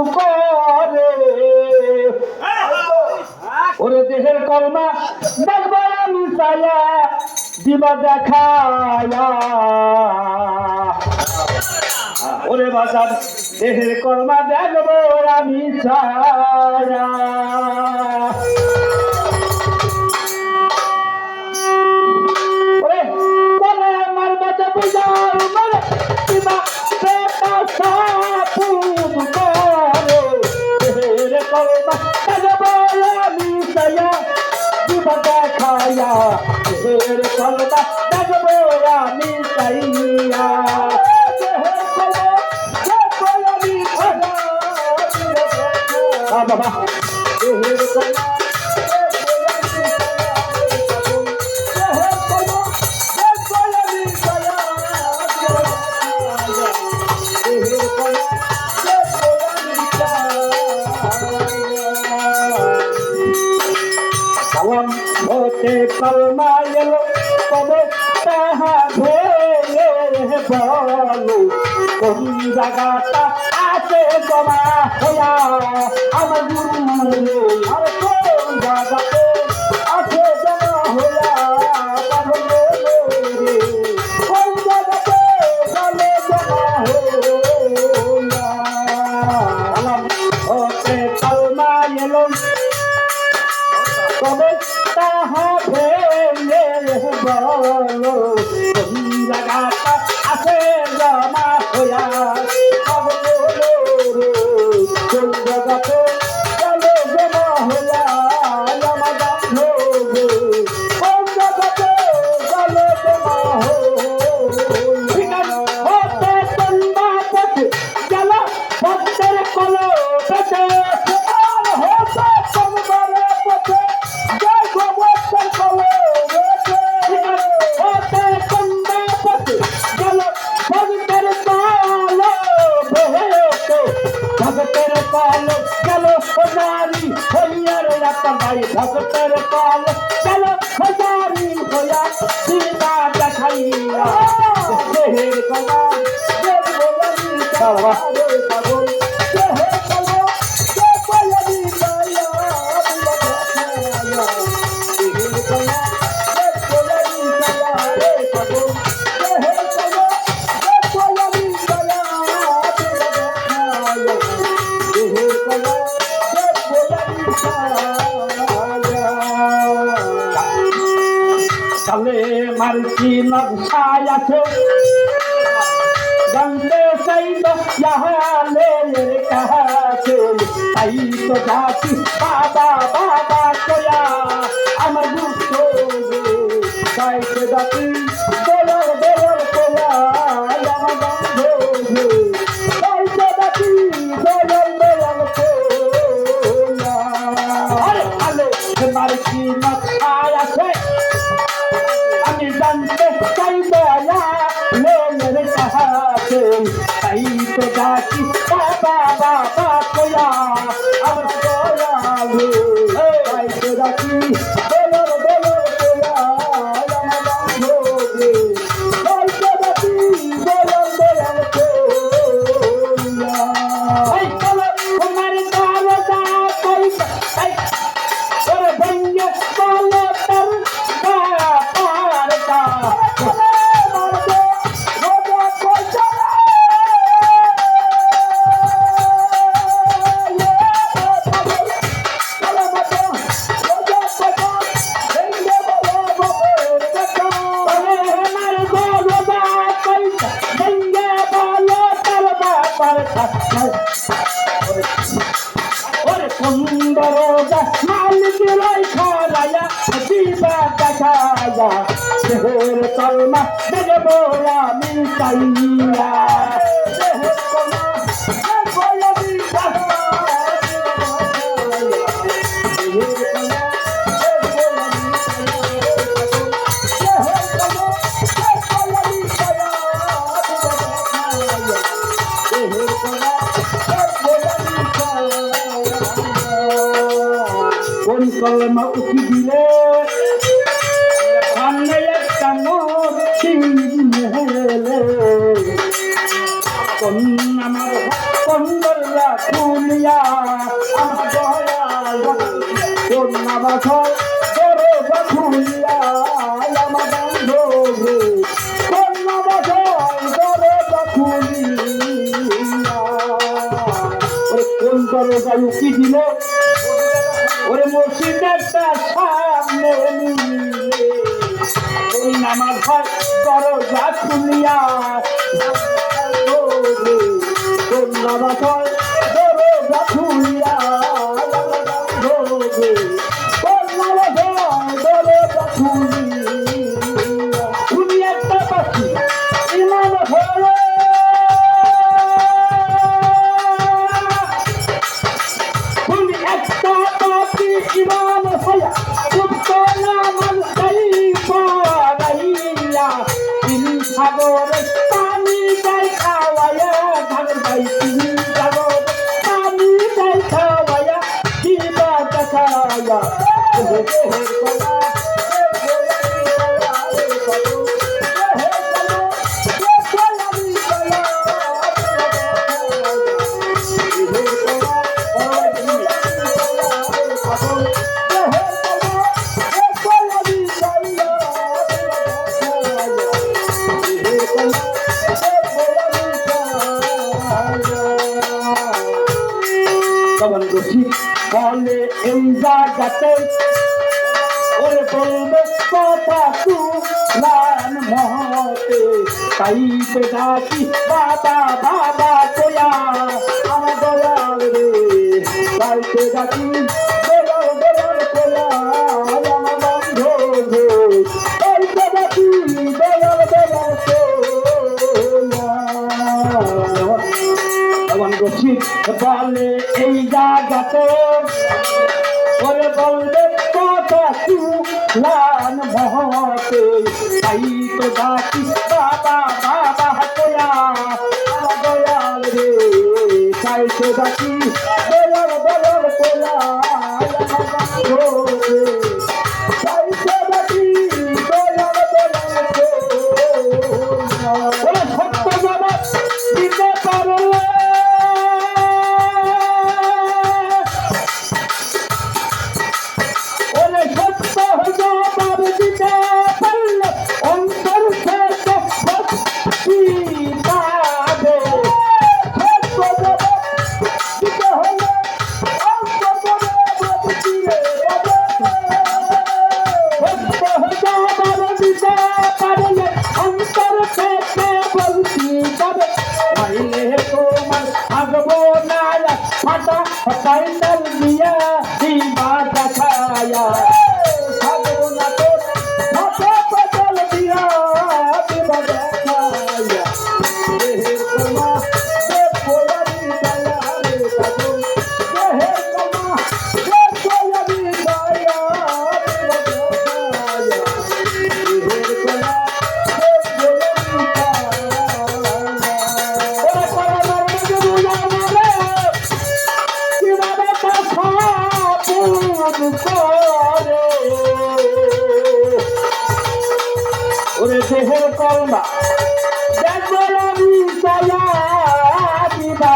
করে ওরে দেহের কলমা দেখবো আমি চাইয়া দিবা দেখায়া ওরে বাজার দেহের কলমা দেখবো আমি চাইয়া ওরে বলে আমার বাজা বুঝার বলে দিবা সাপুন করে দেহের কলমা দেখবো আমি চাইয়া দিবা দেখায়া দেহের কলমা দেখবো আমি চাইয়া বাবা দেহের কলমা সালাম হতে কলমা এলো তবে তাহা ভেঙে বলো কোন জায়গাটা আছে জমা হইয়া আমার গুরু আর কোন জায়গাতে আছে জমা হইয়া কোন জায়গাতে চলে জমা হইয়া সালাম হতে কলমা এলো তবে তাহা ভেঙে বলো কোন জায়গাটা আছে জমা হইয়া কোন জায়গাতে চলে জমা হইয়া আমার বন্ধু কোন জায়গাতে চলে জমা হতে তন্দা পথে গেল ভক্তের কলো পেটে হতে তন্দারে পথে ভগতের কাল গেল হজারি হইয়ার ভাই ভগতের কাল গেল হজারি হইয়া সীতা দেখাইয়া দেহের কলা কালে মারছি নকশায় আছে জানতে চাই তো ইয়াহালে কাছে তাই তো যাচ্ছি বাবা বাবা কয়া আমার দুঃখ চাইতে যাচ্ছি দোলর দোলর কয়া আমার বন্ধু চাইতে যাচ্ছি দোলর দোলর কয়া কালে মারছি নকশায় আছে আমি জানতে চাই দয়া লোনের কাছে তাই তো ডাকি বাবা বাবা কয়া আমার দয়ালু তাই তো ডাকি দোলর দোলর কয়া আমার বন্ধু তাই তো ডাকি দোলর দোলর কয়া এই কলো তোমার দাওয়া তাই তাই ওরে ভঙ্গে কলো তার ওরে সুন্দর মালিক রাইয়া দিবা দেখায়া দেহের কলমা দেখবো আমি চাইয়া দেহের কলমা দেখবো আমি কোন কলমা উঠি দিলে সামনে একটা মোর কোন আমার কন্দরা খুলিয়া আমার দয়াল কোন আমার দরজা খুলিয়া আমার বন্ধু কোন আমার দরজা খুলিয়া কোন দরজা উকি দিল ওরে মসজিদের সামনে ওই নামাজ হয় দরজা খুলিয়া কোন নামাজ হয় দরজা খুলিয়া কোন নামাজ হয় দরজা খুলিয়া তুমি একটা পাখি ইমান হলো তুমি একটা পাখি ইমান হইয়া সুপ্ত নামাজ সাগর পানি যাই খাওয়ায়া ধানের ভাই তিনি সাগর পানি যাই খাওয়ায়া দিবা দেখায়া বলে এই জায়গাতে ওরে বলবে কথা তুলান মহতে তাই তো ডাকি বাবা বাবা তোয়া আমার দয়াল রে তাই তো ডাকি দয়াল দয়াল তোয়া আমার বন্ধু রে তাই তো ডাকি দয়াল দয়াল তোয়া বলে এই জায়গাতে ওরে বলবে কথা তুলান মহতে তাই তো ডাকি বাবা বাবা তোয়া আমার দয়াল রে তাই তো ডাকি দয়াল দয়াল তোয়া আমার বন্ধু রে তাই তো ডাকি দয়াল দয়াল তোয়া ওরে সত্য জবাব দিতে পারলে ফাইনাল দিয়া দিবা দেখায়া ভাগো না তো ভাষা বদল দিয়া দিবা দেখায়া দেহের কমা সে পোলারি দয়া রে ভাগো দেহের কমা সে পোলারি দয়া দিবা দেখায়া দেহের কমা সে পোলারি ওরে দেহের কলমা দেখো আমি দয়া দিবা